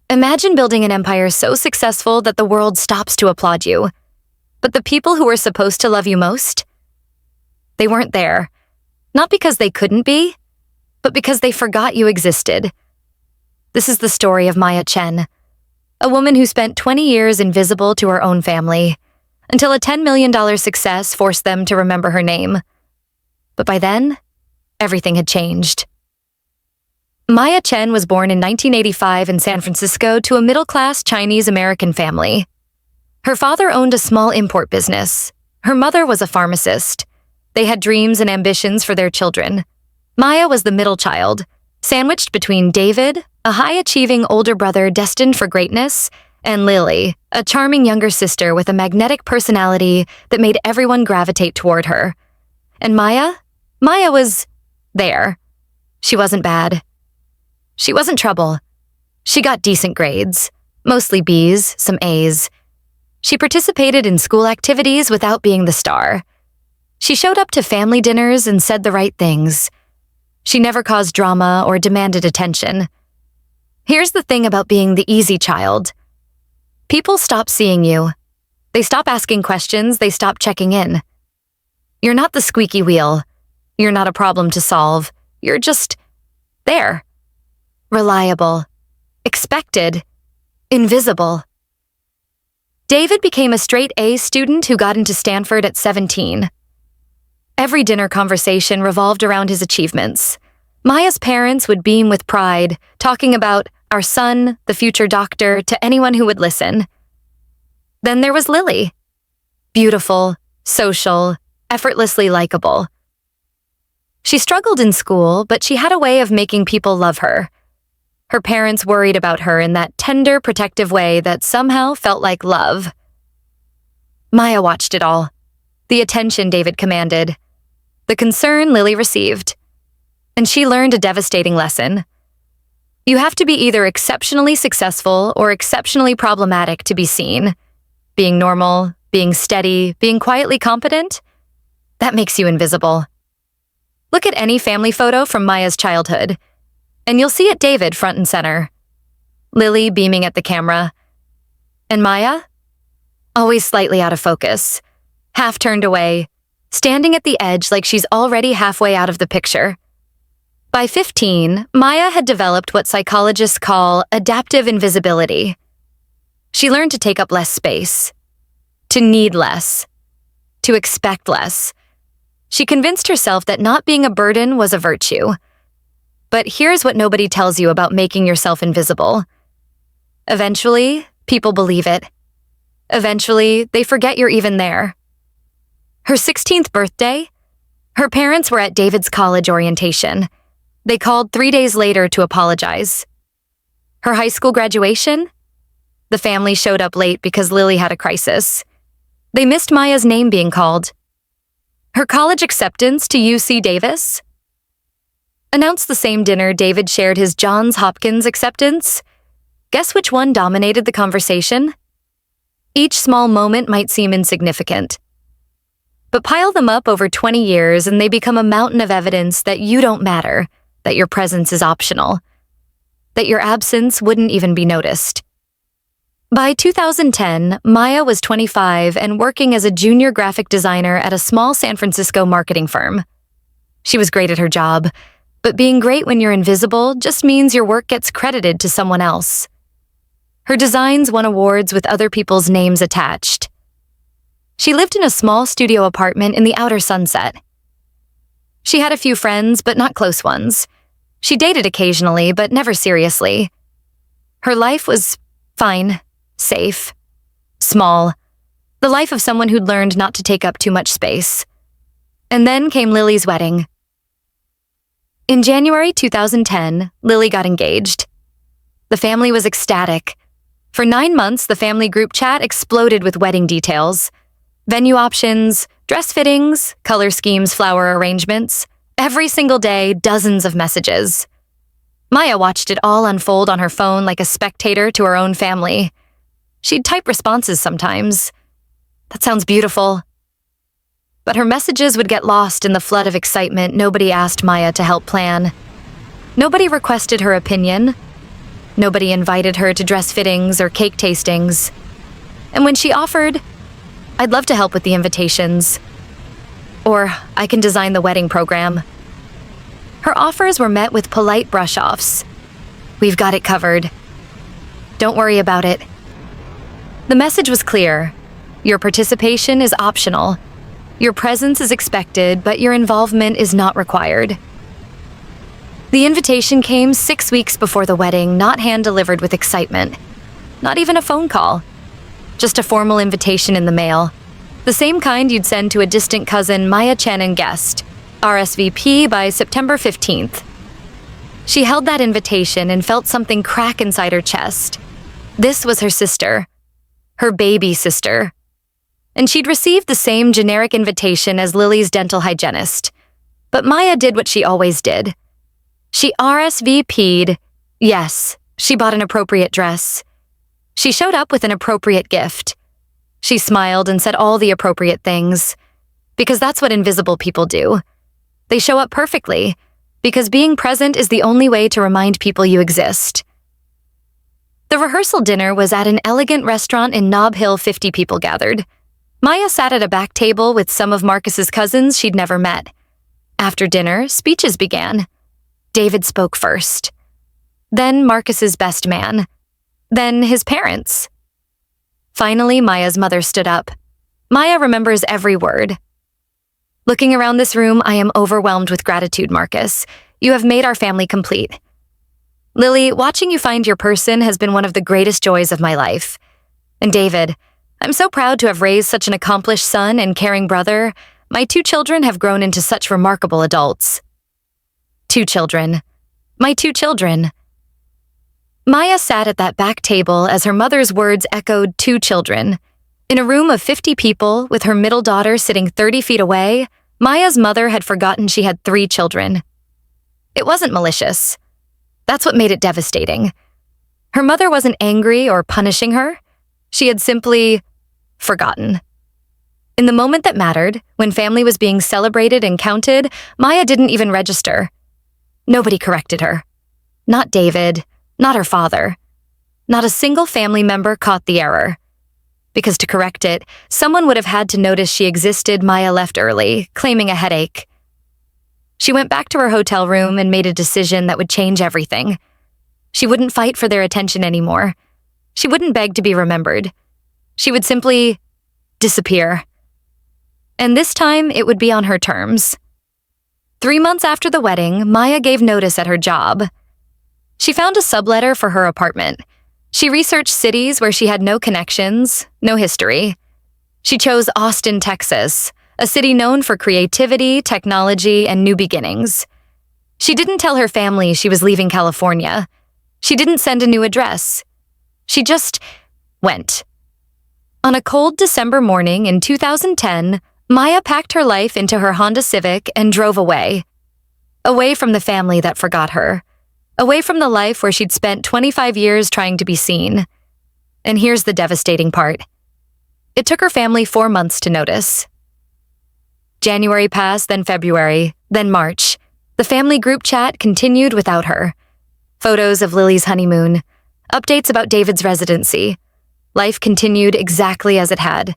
Imagine building an empire so successful that the world stops to applaud you. But the people who were supposed to love you most, they weren't there. Not because they couldn't be, but because they forgot you existed. This is the story of Maya Chen, a woman who spent 20 years invisible to her own family, until a $10 million success forced them to remember her name. But by then, everything had changed. Maya Chen was born in 1985 in San Francisco to a middle-class Chinese-American family. Her father owned a small import business. Her mother was a pharmacist. They had dreams and ambitions for their children. Maya was the middle child, sandwiched between David, a high-achieving older brother destined for greatness, and Lily, a charming younger sister with a magnetic personality that made everyone gravitate toward her. And Maya was there. She wasn't bad. She wasn't trouble. She got decent grades, mostly B's, some A's. She participated in school activities without being the star. She showed up to family dinners and said the right things. She never caused drama or demanded attention. Here's the thing about being the easy child. People stop seeing you. They stop asking questions, they stop checking in. You're not the squeaky wheel. You're not a problem to solve. You're just there. Reliable. Expected. Invisible. David became a straight A student who got into Stanford at 17. Every dinner conversation revolved around his achievements. Maya's parents would beam with pride, talking about our son, the future doctor, to anyone who would listen. Then there was Lily. Beautiful, social, effortlessly likable. She struggled in school, but she had a way of making people love her. Her parents worried about her in that tender, protective way that somehow felt like love. Maya watched it all. The attention David commanded. The concern Lily received. And she learned a devastating lesson. You have to be either exceptionally successful or exceptionally problematic to be seen. Being normal, being steady, being quietly competent, that makes you invisible. Look at any family photo from Maya's childhood, and you'll see it David front and center. Lily beaming at the camera. And Maya? Always slightly out of focus. Half turned away, standing at the edge like she's already halfway out of the picture. By 15, Maya had developed what psychologists call adaptive invisibility. She learned to take up less space, to need less, to expect less. She convinced herself that not being a burden was a virtue. But here's what nobody tells you about making yourself invisible. Eventually, people believe it. Eventually, they forget you're even there. Her 16th birthday, her parents were at David's college orientation. They called 3 days later to apologize. Her high school graduation? The family showed up late because Lily had a crisis. They missed Maya's name being called. Her college acceptance to UC Davis? Announced the same dinner David shared his Johns Hopkins acceptance. Guess which one dominated the conversation? Each small moment might seem insignificant. But pile them up over 20 years and they become a mountain of evidence that you don't matter, that your presence is optional, that your absence wouldn't even be noticed. By 2010, Maya was 25 and working as a junior graphic designer at a small San Francisco marketing firm. She was great at her job, but being great when you're invisible just means your work gets credited to someone else. Her designs won awards with other people's names attached. She lived in a small studio apartment in the outer Sunset. She had a few friends, but not close ones. She dated occasionally, but never seriously. Her life was fine, safe, small, the life of someone who'd learned not to take up too much space. And then came Lily's wedding. In January 2010, Lily got engaged. The family was ecstatic. For 9 months, the family group chat exploded with wedding details. Venue options, dress fittings, color schemes, flower arrangements. Every single day, dozens of messages. Maya watched it all unfold on her phone like a spectator to her own family. She'd type responses sometimes. That sounds beautiful. But her messages would get lost in the flood of excitement nobody asked Maya to help plan. Nobody requested her opinion. Nobody invited her to dress fittings or cake tastings. And when she offered, "I'd love to help with the invitations," or "I can design the wedding program," her offers were met with polite brush-offs. "We've got it covered. Don't worry about it." The message was clear. Your participation is optional. Your presence is expected, but your involvement is not required. The invitation came 6 weeks before the wedding, not hand-delivered with excitement. Not even a phone call. Just a formal invitation in the mail. The same kind you'd send to a distant cousin, Maya Chen and guest. RSVP by September 15th. She held that invitation and felt something crack inside her chest. This was her sister. Her baby sister. And she'd received the same generic invitation as Lily's dental hygienist. But Maya did what she always did. She RSVP'd. Yes, she bought an appropriate dress. She showed up with an appropriate gift. She smiled and said all the appropriate things. Because that's what invisible people do. They show up perfectly, because being present is the only way to remind people you exist. The rehearsal dinner was at an elegant restaurant in Nob Hill. 50 people gathered. Maya sat at a back table with some of Marcus's cousins she'd never met. After dinner, speeches began. David spoke first. Then Marcus's best man. Then his parents. Finally, Maya's mother stood up. Maya remembers every word. "Looking around this room, I am overwhelmed with gratitude, Marcus. You have made our family complete. Lily, watching you find your person has been one of the greatest joys of my life. And David, I'm so proud to have raised such an accomplished son and caring brother. My 2 children have grown into such remarkable adults." 2 children. My 2 children. Maya sat at that back table as her mother's words echoed 2 children. In a room of 50 people, with her middle daughter sitting 30 feet away, Maya's mother had forgotten she had 3 children. It wasn't malicious. That's what made it devastating. Her mother wasn't angry or punishing her. She had simply forgotten. In the moment that mattered, when family was being celebrated and counted, Maya didn't even register. Nobody corrected her. Not David, not her father. Not a single family member caught the error. Because to correct it, someone would have had to notice she existed. Maya left early, claiming a headache. She went back to her hotel room and made a decision that would change everything. She wouldn't fight for their attention anymore. She wouldn't beg to be remembered. She would simply disappear. And this time, it would be on her terms. 3 months after the wedding, Maya gave notice at her job. She found a subletter for her apartment. She researched cities where she had no connections, no history. She chose Austin, Texas, a city known for creativity, technology, and new beginnings. She didn't tell her family she was leaving California. She didn't send a new address. She just went. On a cold December morning in 2010, Maya packed her life into her Honda Civic and drove away. Away from the family that forgot her. Away from the life where she'd spent 25 years trying to be seen. And here's the devastating part. It took her family 4 months to notice. January passed, then February, then March. The family group chat continued without her. Photos of Lily's honeymoon. Updates about David's residency. Life continued exactly as it had.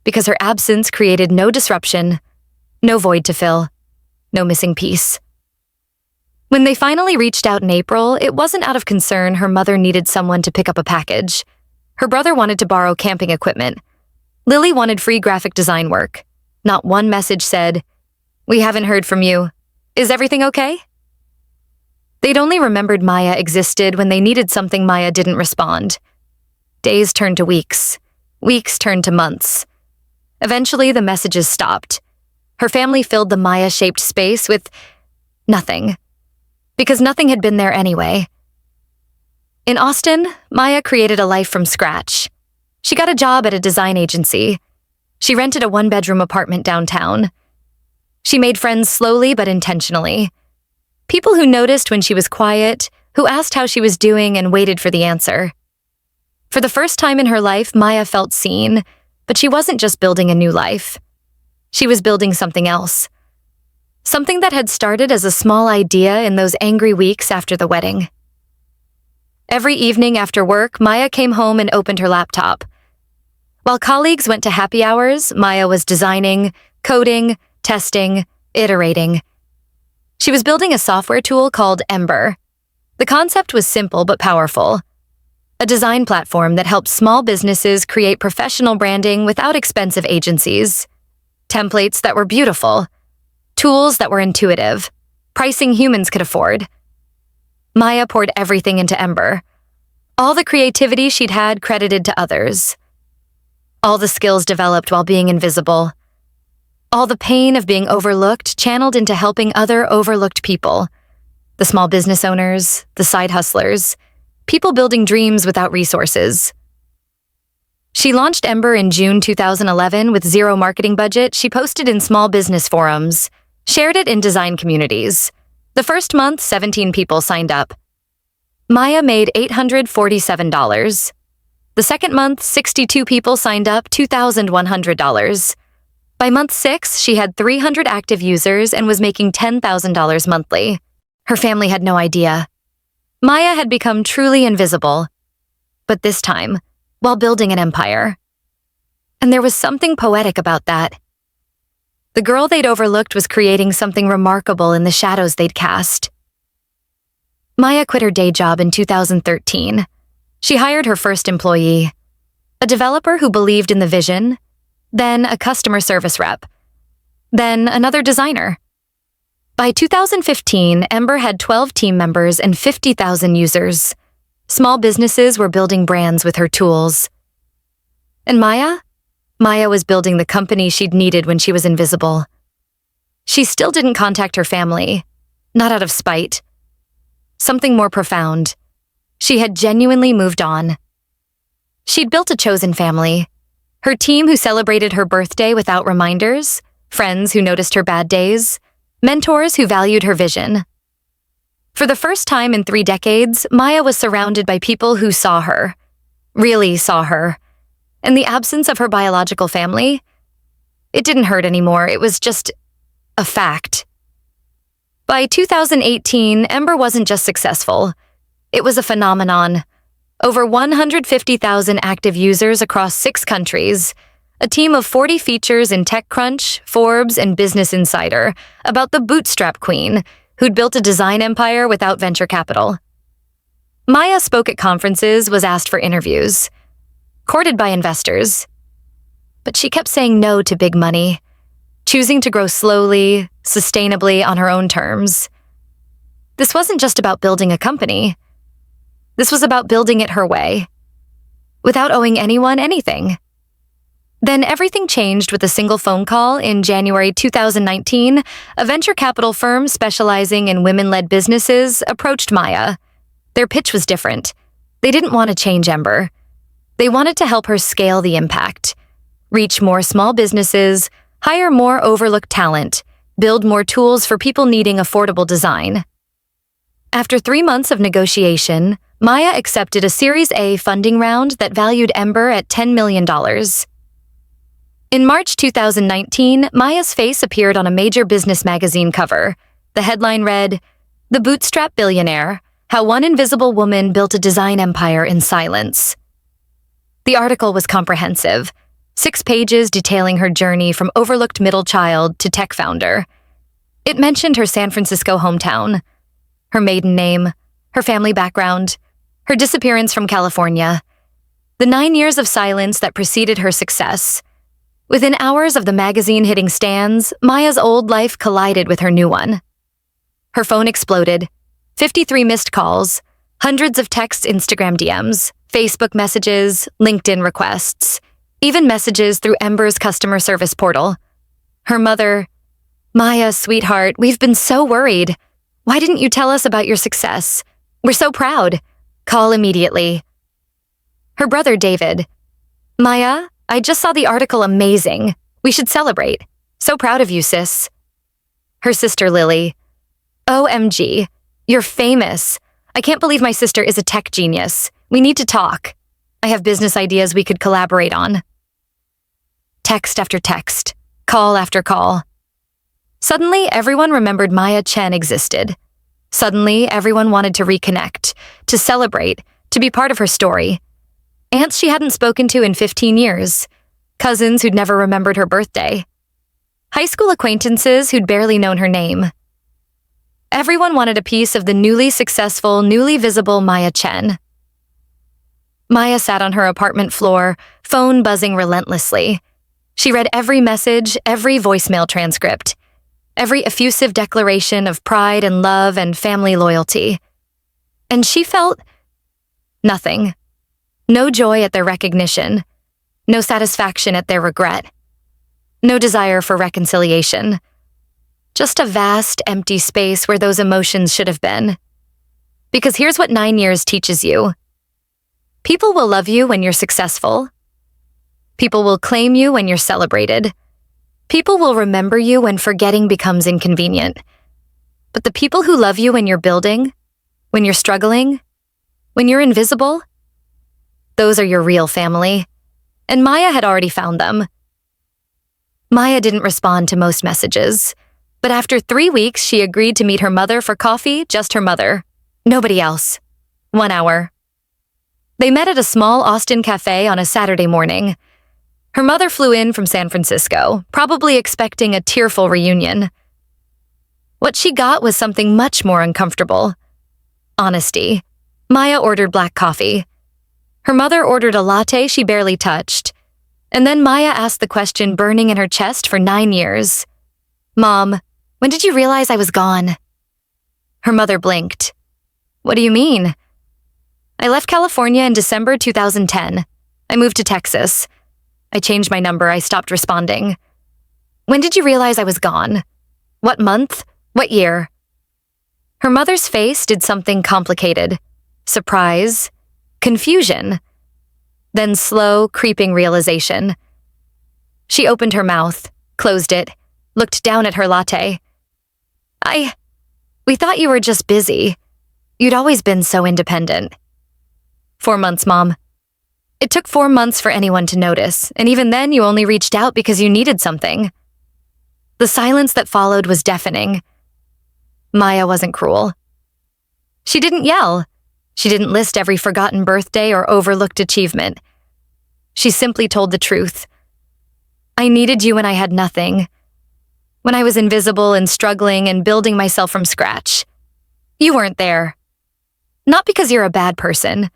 Because her absence created no disruption, no void to fill, no missing piece. When they finally reached out in April, it wasn't out of concern her mother needed someone to pick up a package. Her brother wanted to borrow camping equipment. Lily wanted free graphic design work. Not one message said, "We haven't heard from you. Is everything okay?" They'd only remembered Maya existed when they needed something. Maya didn't respond. Days turned to weeks. Weeks turned to months. Eventually, the messages stopped. Her family filled the Maya-shaped space with nothing. Because nothing had been there anyway. In Austin, Maya created a life from scratch. She got a job at a design agency. She rented a 1-bedroom apartment downtown. She made friends slowly but intentionally. People who noticed when she was quiet, who asked how she was doing and waited for the answer. For the first time in her life, Maya felt seen, but she wasn't just building a new life. She was building something else. Something that had started as a small idea in those angry weeks after the wedding. Every evening after work, Maya came home and opened her laptop. While colleagues went to happy hours, Maya was designing, coding, testing, iterating. She was building a software tool called Ember. The concept was simple but powerful. A design platform that helps small businesses create professional branding without expensive agencies. Templates that were beautiful. Tools that were intuitive. Pricing humans could afford. Maya poured everything into Ember. All the creativity she'd had credited to others. All the skills developed while being invisible. All the pain of being overlooked channeled into helping other overlooked people. The small business owners, the side hustlers, people building dreams without resources. She launched Ember in June 2011 with zero marketing budget. She posted in small business forums, shared it in design communities. The first month, 17 people signed up. Maya made $847. The second month, 62 people signed up, $2,100. By month 6, she had 300 active users and was making $10,000 monthly. Her family had no idea. Maya had become truly invisible, but this time, while building an empire. And there was something poetic about that. The girl they'd overlooked was creating something remarkable in the shadows they'd cast. Maya quit her day job in 2013. She hired her first employee, a developer who believed in the vision, then a customer service rep, then another designer. By 2015, Ember had 12 team members and 50,000 users. Small businesses were building brands with her tools. And Maya? Maya was building the company she'd needed when she was invisible. She still didn't contact her family, not out of spite. Something more profound. She had genuinely moved on. She'd built a chosen family. Her team who celebrated her birthday without reminders, friends who noticed her bad days, mentors who valued her vision. For the first time in 3 decades, Maya was surrounded by people who saw her, really saw her. In the absence of her biological family, it didn't hurt anymore. It was just a fact. By 2018, Ember wasn't just successful. It was a phenomenon. Over 150,000 active users across 6 countries, a team of 40 features in TechCrunch, Forbes, and Business Insider about the bootstrap queen who'd built a design empire without venture capital. Maya spoke at conferences, was asked for interviews, courted by investors. But she kept saying no to big money, choosing to grow slowly, sustainably on her own terms. This wasn't just about building a company. This was about building it her way, without owing anyone anything. Then everything changed with a single phone call in January 2019. A venture capital firm specializing in women-led businesses approached Maya. Their pitch was different. They didn't want to change Ember. They wanted to help her scale the impact, reach more small businesses, hire more overlooked talent, build more tools for people needing affordable design. After 3 months of negotiation, Maya accepted a Series A funding round that valued Ember at $10 million. In March 2019, Maya's face appeared on a major business magazine cover. The headline read, "The Bootstrap Billionaire: How One Invisible Woman Built a Design Empire in Silence." The article was comprehensive, 6 pages detailing her journey from overlooked middle child to tech founder. It mentioned her San Francisco hometown, her maiden name, her family background, her disappearance from California, the 9 years of silence that preceded her success. Within hours of the magazine hitting stands, Maya's old life collided with her new one. Her phone exploded, 53 missed calls, hundreds of text Instagram DMs, Facebook messages, LinkedIn requests, even messages through Ember's customer service portal. Her mother, "Maya, sweetheart, we've been so worried. Why didn't you tell us about your success? We're so proud. Call immediately." Her brother, David, "Maya, I just saw the article, amazing. We should celebrate. So proud of you, sis." Her sister, Lily, "OMG, you're famous. I can't believe my sister is a tech genius. We need to talk. I have business ideas we could collaborate on." Text after text, call after call. Suddenly, everyone remembered Maya Chen existed. Suddenly, everyone wanted to reconnect, to celebrate, to be part of her story. Aunts she hadn't spoken to in 15 years, cousins who'd never remembered her birthday, high school acquaintances who'd barely known her name. Everyone wanted a piece of the newly successful, newly visible Maya Chen. Maya sat on her apartment floor, phone buzzing relentlessly. She read every message, every voicemail transcript, every effusive declaration of pride and love and family loyalty. And she felt nothing. No joy at their recognition, no satisfaction at their regret, no desire for reconciliation. Just a vast, empty space where those emotions should have been. Because here's what 9 years teaches you. People will love you when you're successful. People will claim you when you're celebrated. People will remember you when forgetting becomes inconvenient. But the people who love you when you're building, when you're struggling, when you're invisible, those are your real family. And Maya had already found them. Maya didn't respond to most messages, but after 3 weeks, she agreed to meet her mother for coffee, just her mother. Nobody else. 1 hour. They met at a small Austin cafe on a Saturday morning. Her mother flew in from San Francisco, probably expecting a tearful reunion. What she got was something much more uncomfortable. Honesty. Maya ordered black coffee. Her mother ordered a latte she barely touched. And then Maya asked the question burning in her chest for 9 years. "Mom, when did you realize I was gone?" Her mother blinked. "What do you mean?" "I left California in December 2010. I moved to Texas. I changed my number. I stopped responding." "When did you realize I was gone? What month? What year?" Her mother's face did something complicated. Surprise. Confusion. Then slow, creeping realization. She opened her mouth, closed it, looked down at her latte. We thought you were just busy. You'd always been so independent." 4 months, Mom. It took 4 months for anyone to notice, and even then you only reached out because you needed something. The silence that followed was deafening. Maya wasn't cruel. She didn't yell. She didn't list every forgotten birthday or overlooked achievement. She simply told the truth. "I needed you when I had nothing. When I was invisible and struggling and building myself from scratch. You weren't there. Not because you're a bad person.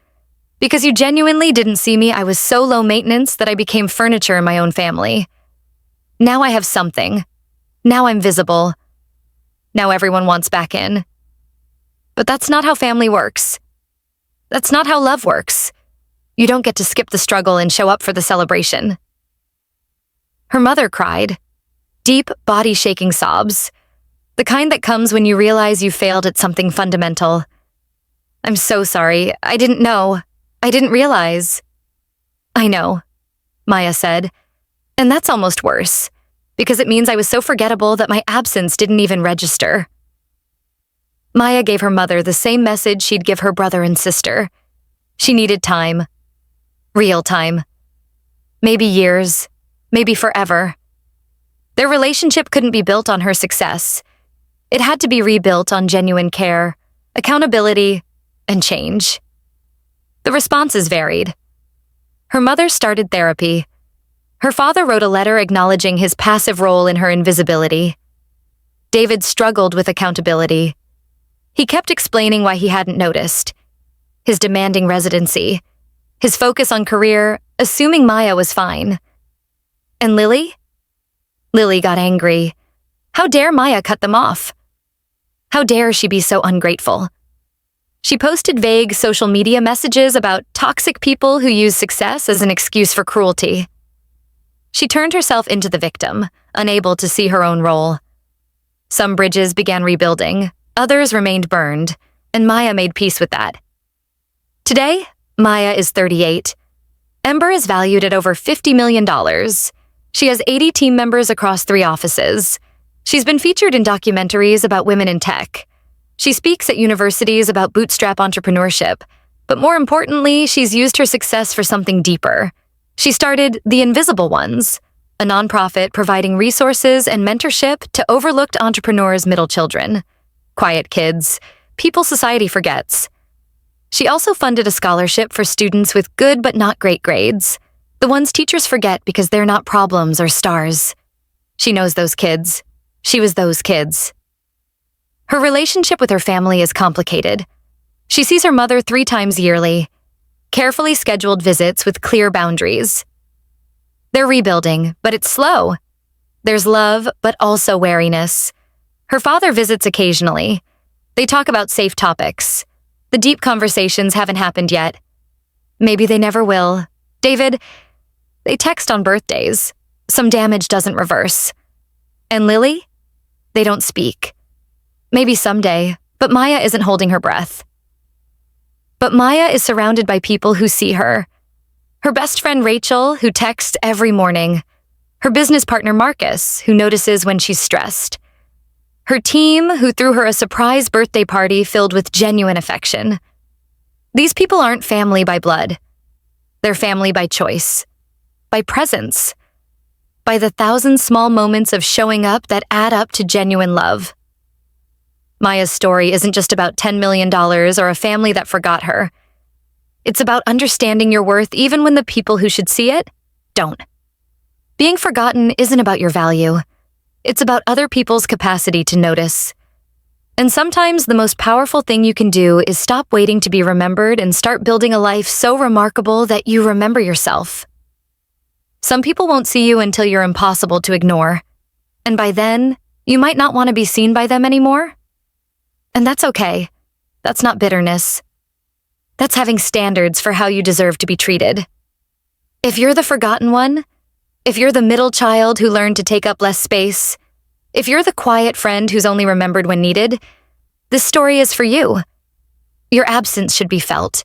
Because you genuinely didn't see me. I was so low maintenance that I became furniture in my own family. Now I have something. Now I'm visible. Now everyone wants back in. But that's not how family works. That's not how love works. You don't get to skip the struggle and show up for the celebration." Her mother cried. Deep, body-shaking sobs. The kind that comes when you realize you failed at something fundamental. "I'm so sorry. I didn't know. I didn't realize." "I know," Maya said. "And that's almost worse, because it means I was so forgettable that my absence didn't even register." Maya gave her mother the same message she'd give her brother and sister. She needed time. Real time. Maybe years. Maybe forever. Their relationship couldn't be built on her success. It had to be rebuilt on genuine care, accountability, and change. The responses varied. Her mother started therapy. Her father wrote a letter acknowledging his passive role in her invisibility. David struggled with accountability. He kept explaining why he hadn't noticed. His demanding residency. His focus on career, assuming Maya was fine. And Lily? Lily got angry. How dare Maya cut them off? How dare she be so ungrateful? She posted vague social media messages about toxic people who use success as an excuse for cruelty. She turned herself into the victim, unable to see her own role. Some bridges began rebuilding, others remained burned, and Maya made peace with that. Today, Maya is 38. Ember is valued at over $50 million. She has 80 team members across 3 offices. She's been featured in documentaries about women in tech. She speaks at universities about bootstrap entrepreneurship, but more importantly, she's used her success for something deeper. She started The Invisible Ones, a nonprofit providing resources and mentorship to overlooked entrepreneurs' middle children. Quiet kids, people society forgets. She also funded a scholarship for students with good but not great grades, the ones teachers forget because they're not problems or stars. She knows those kids. She was those kids. Her relationship with her family is complicated. She sees her mother 3 times yearly, carefully scheduled visits with clear boundaries. They're rebuilding, but it's slow. There's love, but also wariness. Her father visits occasionally. They talk about safe topics. The deep conversations haven't happened yet. Maybe they never will. David, they text on birthdays. Some damage doesn't reverse. And Lily? They don't speak. Maybe someday, but Maya isn't holding her breath. But Maya is surrounded by people who see her. Her best friend Rachel, who texts every morning. Her business partner Marcus, who notices when she's stressed. Her team, who threw her a surprise birthday party filled with genuine affection. These people aren't family by blood. They're family by choice, by presence, by the 1,000 small moments of showing up that add up to genuine love. Maya's story isn't just about $10 million or a family that forgot her. It's about understanding your worth even when the people who should see it don't. Being forgotten isn't about your value. It's about other people's capacity to notice. And sometimes the most powerful thing you can do is stop waiting to be remembered and start building a life so remarkable that you remember yourself. Some people won't see you until you're impossible to ignore. And by then, you might not want to be seen by them anymore. And that's okay. That's not bitterness. That's having standards for how you deserve to be treated. If you're the forgotten one, if you're the middle child who learned to take up less space, if you're the quiet friend who's only remembered when needed, this story is for you. Your absence should be felt.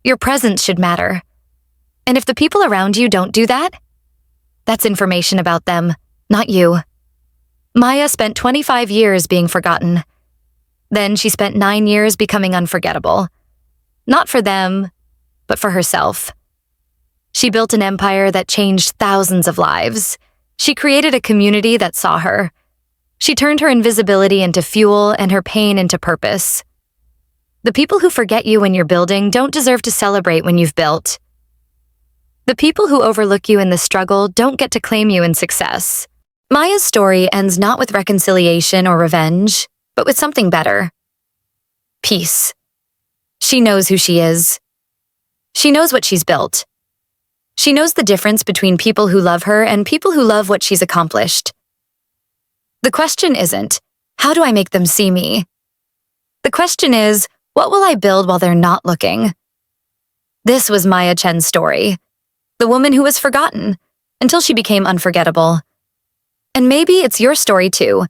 Your presence should matter. And if the people around you don't do that, that's information about them, not you. Maya spent 25 years being forgotten. Then she spent 9 years becoming unforgettable. Not for them, but for herself. She built an empire that changed thousands of lives. She created a community that saw her. She turned her invisibility into fuel and her pain into purpose. The people who forget you when you're building don't deserve to celebrate when you've built. The people who overlook you in the struggle don't get to claim you in success. Maya's story ends not with reconciliation or revenge, but with something better. Peace. She knows who she is. She knows what she's built. She knows the difference between people who love her and people who love what she's accomplished. The question isn't, how do I make them see me? The question is, what will I build while they're not looking? This was Maya Chen's story, the woman who was forgotten until she became unforgettable. And maybe it's your story too.